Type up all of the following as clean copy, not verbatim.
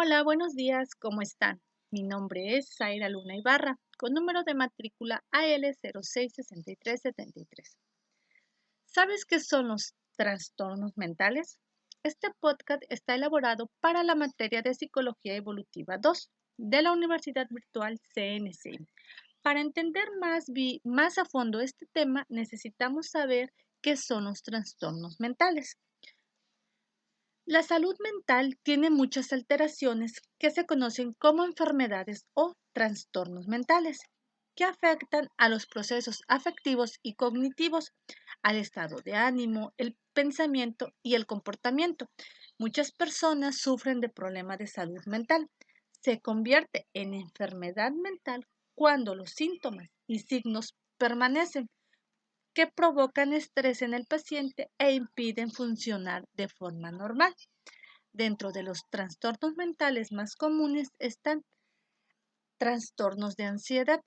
Hola, buenos días, ¿cómo están? Mi nombre es Zaira Luna Ibarra, con número de matrícula AL066373. ¿Sabes qué son los trastornos mentales? Este podcast está elaborado para la materia de Psicología Evolutiva 2 de la Universidad Virtual CNC. Para entender más a fondo este tema, necesitamos saber qué son los trastornos mentales. La salud mental tiene muchas alteraciones que se conocen como enfermedades o trastornos mentales, que afectan a los procesos afectivos y cognitivos, al estado de ánimo, el pensamiento y el comportamiento. Muchas personas sufren de problemas de salud mental. Se convierte en enfermedad mental cuando los síntomas y signos permanecen, que provocan estrés en el paciente e impiden funcionar de forma normal. Dentro de los trastornos mentales más comunes están trastornos de ansiedad.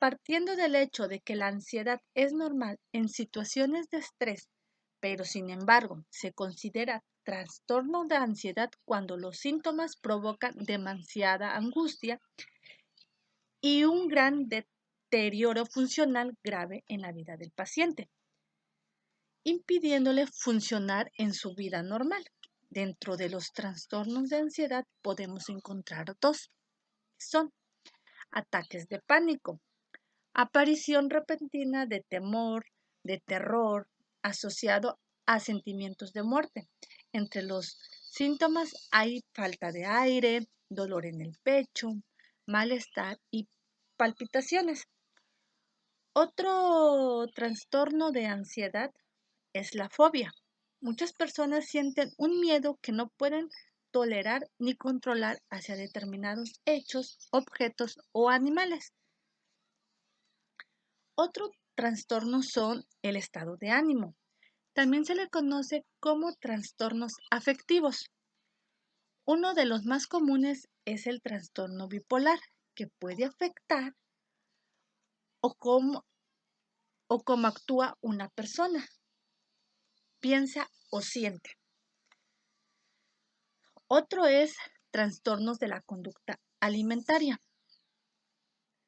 Partiendo del hecho de que la ansiedad es normal en situaciones de estrés, pero sin embargo se considera trastorno de ansiedad cuando los síntomas provocan demasiada angustia y un gran deterioro funcional grave en la vida del paciente, impidiéndole funcionar en su vida normal. Dentro de los trastornos de ansiedad podemos encontrar dos. Son ataques de pánico, aparición repentina de temor, de terror, asociado a sentimientos de muerte. Entre los síntomas hay falta de aire, dolor en el pecho, malestar y palpitaciones. Otro trastorno de ansiedad es la fobia. Muchas personas sienten un miedo que no pueden tolerar ni controlar hacia determinados hechos, objetos o animales. Otro trastorno son el estado de ánimo. También se le conoce como trastornos afectivos. Uno de los más comunes es el trastorno bipolar, que puede afectar o cómo actúa una persona, piensa o siente. Otro es trastornos de la conducta alimentaria.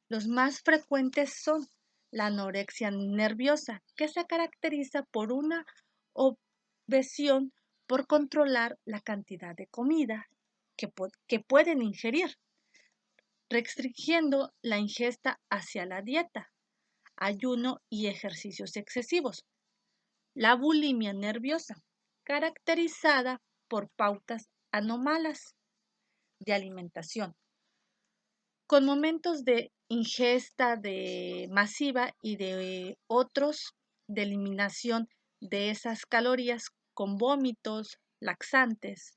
Los más frecuentes son la anorexia nerviosa, que se caracteriza por una obsesión por controlar la cantidad de comida que pueden ingerir, restringiendo la ingesta hacia la dieta, ayuno y ejercicios excesivos. La bulimia nerviosa, caracterizada por pautas anómalas de alimentación, con momentos de ingesta masiva y de otros de eliminación de esas calorías con vómitos, laxantes.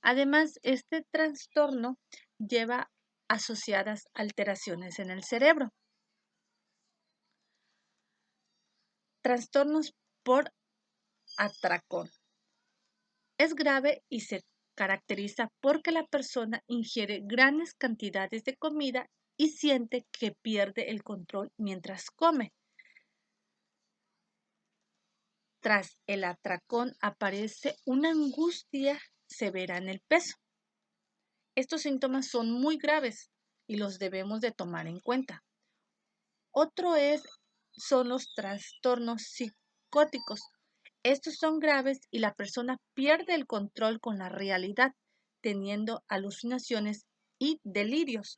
Además, este trastorno lleva asociadas alteraciones en el cerebro. Trastornos por atracón. Es grave y se caracteriza porque la persona ingiere grandes cantidades de comida y siente que pierde el control mientras come. Tras el atracón aparece una angustia severa en el peso. Estos síntomas son muy graves y los debemos de tomar en cuenta. Otro son los trastornos psicóticos. Estos son graves y la persona pierde el control con la realidad, teniendo alucinaciones y delirios.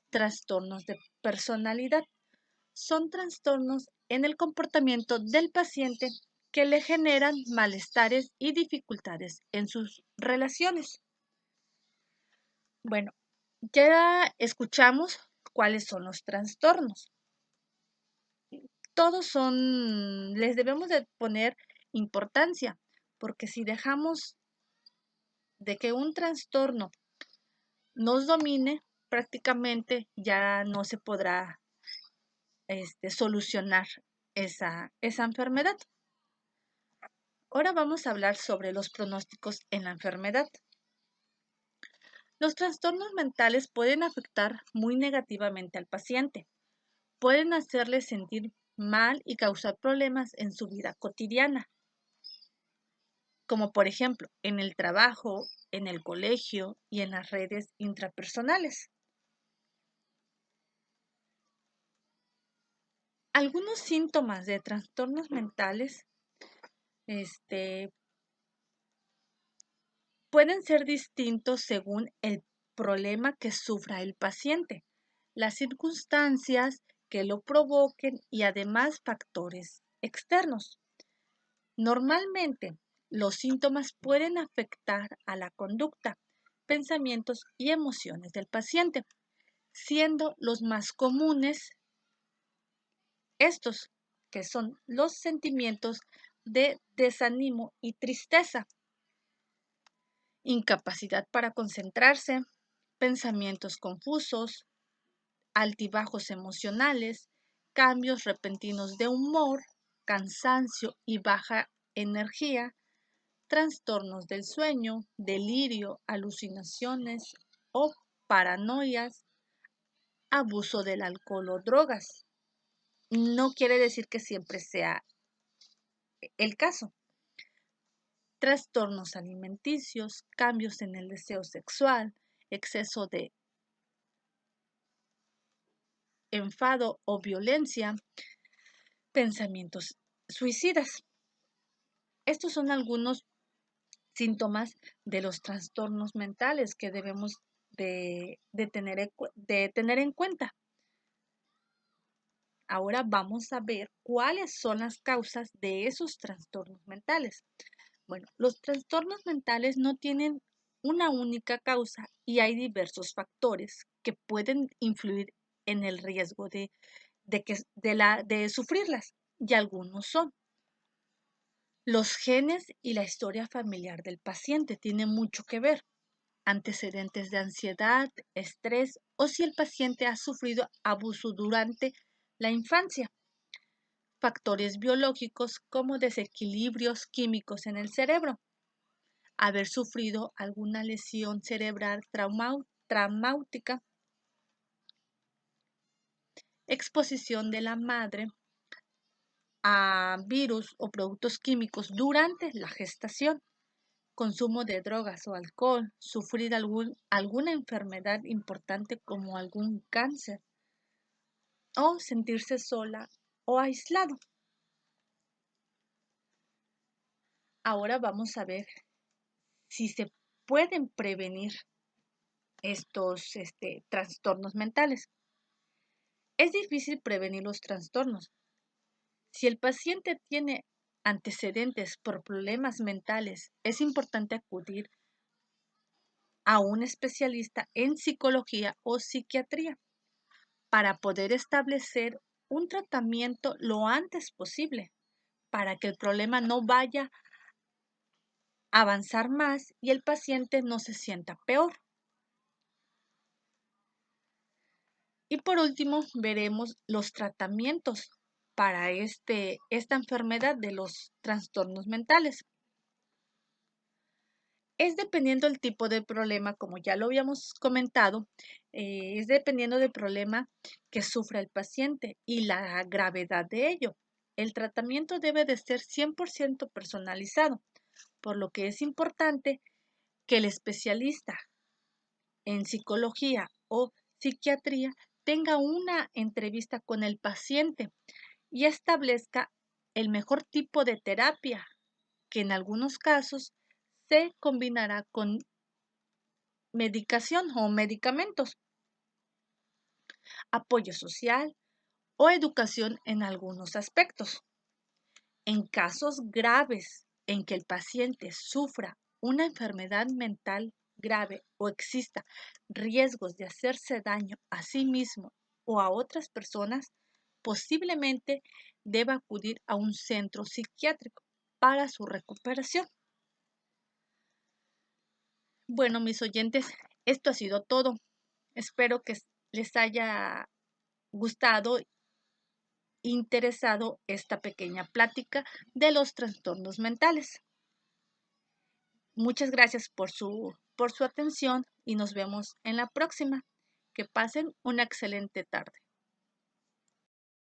Trastornos de personalidad. Son trastornos en el comportamiento del paciente que le generan malestares y dificultades en sus relaciones. Bueno, ya escuchamos cuáles son los trastornos. Les debemos de poner importancia, porque si dejamos de que un trastorno nos domine, prácticamente ya no se podrá solucionar esa enfermedad. Ahora vamos a hablar sobre los pronósticos en la enfermedad. Los trastornos mentales pueden afectar muy negativamente al paciente. Pueden hacerle sentir mal y causar problemas en su vida cotidiana. como por ejemplo en el trabajo, en el colegio y en las redes intrapersonales. Algunos síntomas de trastornos mentales pueden ser distintos según el problema que sufra el paciente, las circunstancias que lo provoquen y además factores externos. Normalmente, los síntomas pueden afectar a la conducta, pensamientos y emociones del paciente, siendo los más comunes estos, que son los sentimientos de desánimo y tristeza, incapacidad para concentrarse, pensamientos confusos, altibajos emocionales, cambios repentinos de humor, cansancio y baja energía, trastornos del sueño, delirio, alucinaciones o paranoias, abuso del alcohol o drogas. No quiere decir que siempre sea el caso. Trastornos alimenticios, cambios en el deseo sexual, exceso de enfado o violencia, pensamientos suicidas. Estos son algunos síntomas de los trastornos mentales que debemos de tener en cuenta. Ahora vamos a ver cuáles son las causas de esos trastornos mentales. Bueno, los trastornos mentales no tienen una única causa y hay diversos factores que pueden influir en el riesgo de sufrirlas, y algunos son los genes y la historia familiar del paciente. Tiene mucho que ver. Antecedentes de ansiedad, estrés o si el paciente ha sufrido abuso durante la infancia. Factores biológicos como desequilibrios químicos en el cerebro. Haber sufrido alguna lesión cerebral traumática. Exposición de la madre a virus o productos químicos durante la gestación. Consumo de drogas o alcohol, sufrir alguna enfermedad importante como algún cáncer o sentirse sola o aislado. Ahora vamos a ver si se pueden prevenir estos trastornos mentales. Es difícil prevenir los trastornos. Si el paciente tiene antecedentes por problemas mentales, es importante acudir a un especialista en psicología o psiquiatría para poder establecer un tratamiento lo antes posible, para que el problema no vaya a avanzar más y el paciente no se sienta peor. Y por último, veremos los tratamientos para esta enfermedad de los trastornos mentales. Es dependiendo del tipo de problema, como ya lo habíamos comentado, es dependiendo del problema que sufra el paciente y la gravedad de ello. El tratamiento debe de ser 100% personalizado, por lo que es importante que el especialista en psicología o psiquiatría tenga una entrevista con el paciente y establezca el mejor tipo de terapia, que en algunos casos se combinará con medicación o medicamentos, apoyo social o educación en algunos aspectos. En casos graves en que el paciente sufra una enfermedad mental grave o exista riesgos de hacerse daño a sí mismo o a otras personas, posiblemente deba acudir a un centro psiquiátrico para su recuperación. Bueno, mis oyentes, esto ha sido todo. Espero que les haya gustado, interesado esta pequeña plática de los trastornos mentales. Muchas gracias por su atención y nos vemos en la próxima. Que pasen una excelente tarde.